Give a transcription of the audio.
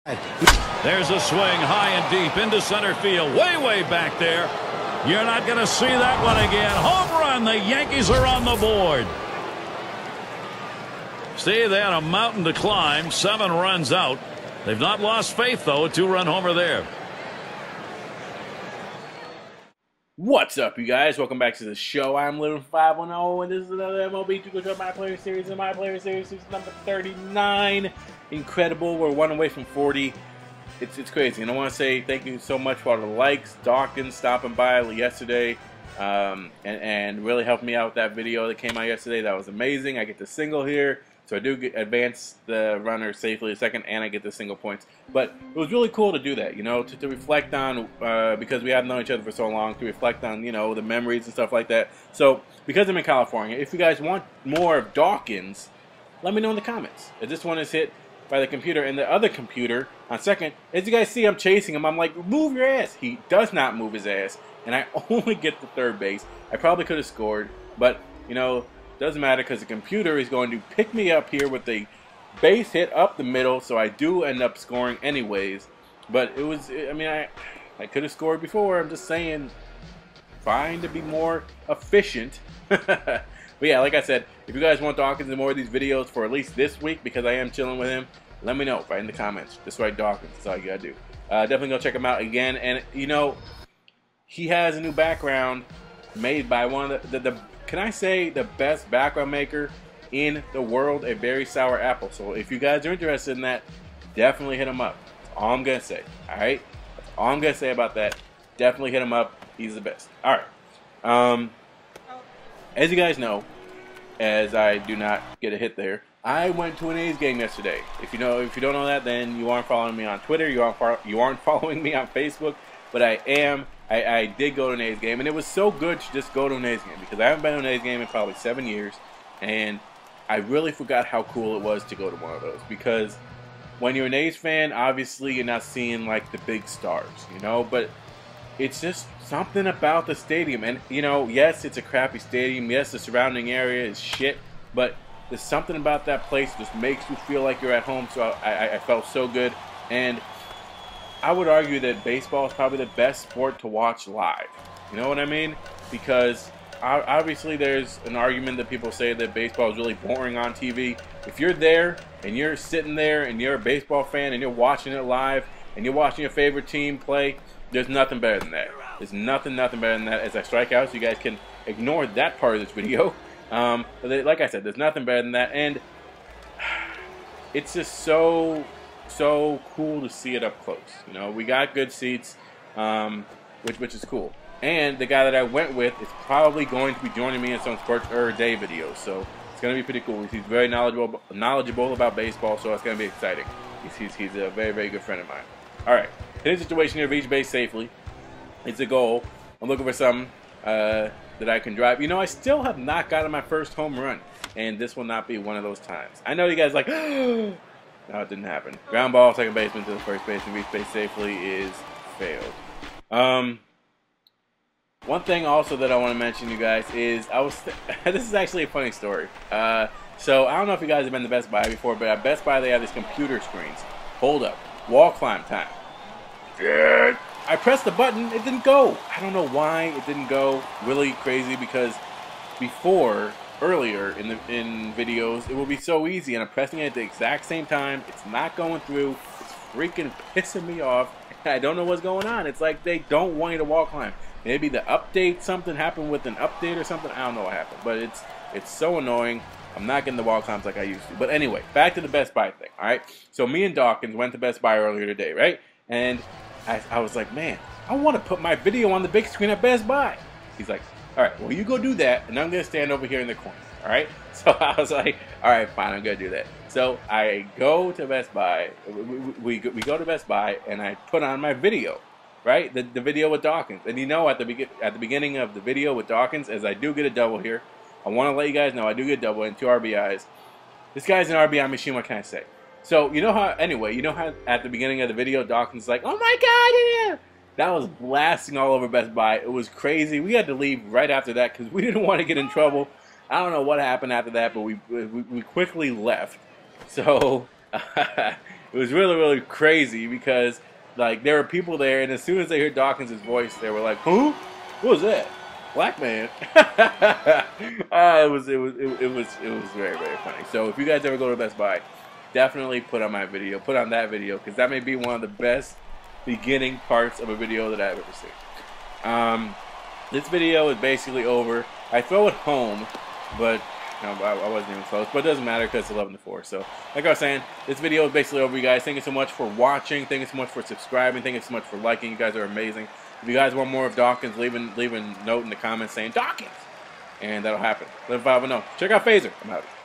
There's a swing high and deep into center field, way back there. You're not going to see that one again. Home run. The Yankees are on the board. See, they had a mountain to climb. 7 runs out. They've not lost faith, though. A 2-run homer there. What's up, you guys? Welcome back to the show. I'm Living 510, and this is another MLB 2 Control My Player Series, and My Player Series season number 39. Incredible. We're 1 away from 40. It's crazy. And I want to say thank you so much for all the likes. Dawkins stopping by yesterday and really helped me out with that video that came out yesterday. That was amazing. I get the single here. So I do advance the runner safely a second, and I get the single points. But it was really cool to do that, you know, to reflect on, because we haven't known each other for so long, to reflect on, you know, the memories and stuff like that. So, because I'm in California, if you guys want more of Dawkins, let me know in the comments. This one is hit by the computer, and the other computer, on second, as you guys see, I'm chasing him. I'm like, move your ass. He does not move his ass, and I only get to third base. I probably could have scored, but, you know, doesn't matter because the computer is going to pick me up here with a base hit up the middle, so I do end up scoring anyways. But it was, I mean, I could have scored before. I'm just saying, trying to be more efficient. But yeah, like I said, if you guys want Dawkins and more of these videos for at least this week, because I am chilling with him, let me know right in the comments. Just write Dawkins. That's all you gotta do. Definitely go check him out again. And you know, he has a new background made by one of the can I say the best background maker in the world, a Very Sour Apple. So if you guys are interested in that, definitely hit him up. That's all I'm gonna say. All right, that's all I'm gonna say about that. Definitely hit him up. He's the best. All right. As you guys know, as I do not get a hit there, I went to an A's game yesterday. If you don't know that, then you aren't following me on Twitter. You aren't following me on Facebook. But I am. I did go to an A's game, and it was so good to just go to an A's game because I haven't been to an A's game in probably 7 years, and I really forgot how cool it was to go to one of those. Because when you're an A's fan, obviously you're not seeing like the big stars, you know, but it's just something about the stadium. And you know, yes, it's a crappy stadium, yes, the surrounding area is shit, but there's something about that place that just makes you feel like you're at home. So I felt so good. And I would argue that baseball is probably the best sport to watch live. You know what I mean? Because obviously there's an argument that people say that baseball is really boring on TV. If you're there and you're sitting there and you're a baseball fan and you're watching it live and you're watching your favorite team play, there's nothing better than that. There's nothing better than that. As I strike out, so you guys can ignore that part of this video. But like I said, there's nothing better than that. And it's just so cool to see it up close. You know, we got good seats, which is cool. And the guy that I went with is probably going to be joining me in some Sports Day videos, so it's going to be pretty cool. He's very knowledgeable about baseball, so it's going to be exciting. He's a very good friend of mine. All right, in this situation here, reach base safely. It's a goal. I'm looking for something that I can drive. You know, I still have not gotten my first home run, and this will not be one of those times. I know you guys like. No, it didn't happen. Ground ball, second baseman to the first baseman, reach base safely is failed. One thing also that I want to mention, you guys, is this is actually a funny story. So I don't know if you guys have been to Best Buy before, but at Best Buy they have these computer screens. Hold up, wall climb time. I pressed the button, it didn't go. I don't know why it didn't go. Really crazy because earlier in videos, it will be so easy, and I'm pressing it at the exact same time. It's not going through. It's freaking pissing me off. I don't know what's going on. It's like they don't want you to wall climb. Maybe the update, something happened with an update or something. I don't know what happened, but it's so annoying. I'm not getting the wall climbs like I used to. But anyway, back to the Best Buy thing. All right. So me and Dawkins went to Best Buy earlier today, right? And I was like, man, I want to put my video on the big screen at Best Buy. He's like, all right, well, you go do that, and I'm going to stand over here in the corner, all right? So I was like, all right, fine, I'm going to do that. So I go to Best Buy. We go to Best Buy, and I put on my video, right? The video with Dawkins. And you know, at the beginning of the video with Dawkins, as I do get a double here, I want to let you guys know I do get a double and 2 RBIs. This guy's an RBI machine, what can I say? So you know how at the beginning of the video, Dawkins is like, oh my God, yeah! That was blasting all over Best Buy. It was crazy. We had to leave right after that because we didn't want to get in trouble. I don't know what happened after that, but we quickly left. So It was really, really crazy because like there were people there, and as soon as they heard Dawkins' voice, they were like, "Who? What was that? Black man?" It was very, very funny. So if you guys ever go to Best Buy, definitely put on that video, because that may be one of the best beginning parts of a video that I've ever seen. This video is basically over. I throw it home, but I wasn't even close. But it doesn't matter because it's 11-4. So, like I was saying, this video is basically over, you guys. Thank you so much for watching. Thank you so much for subscribing. Thank you so much for liking. You guys are amazing. If you guys want more of Dawkins, leave a note in the comments saying Dawkins, and that'll happen. Live 5-0. Check out Phaser. I'm out.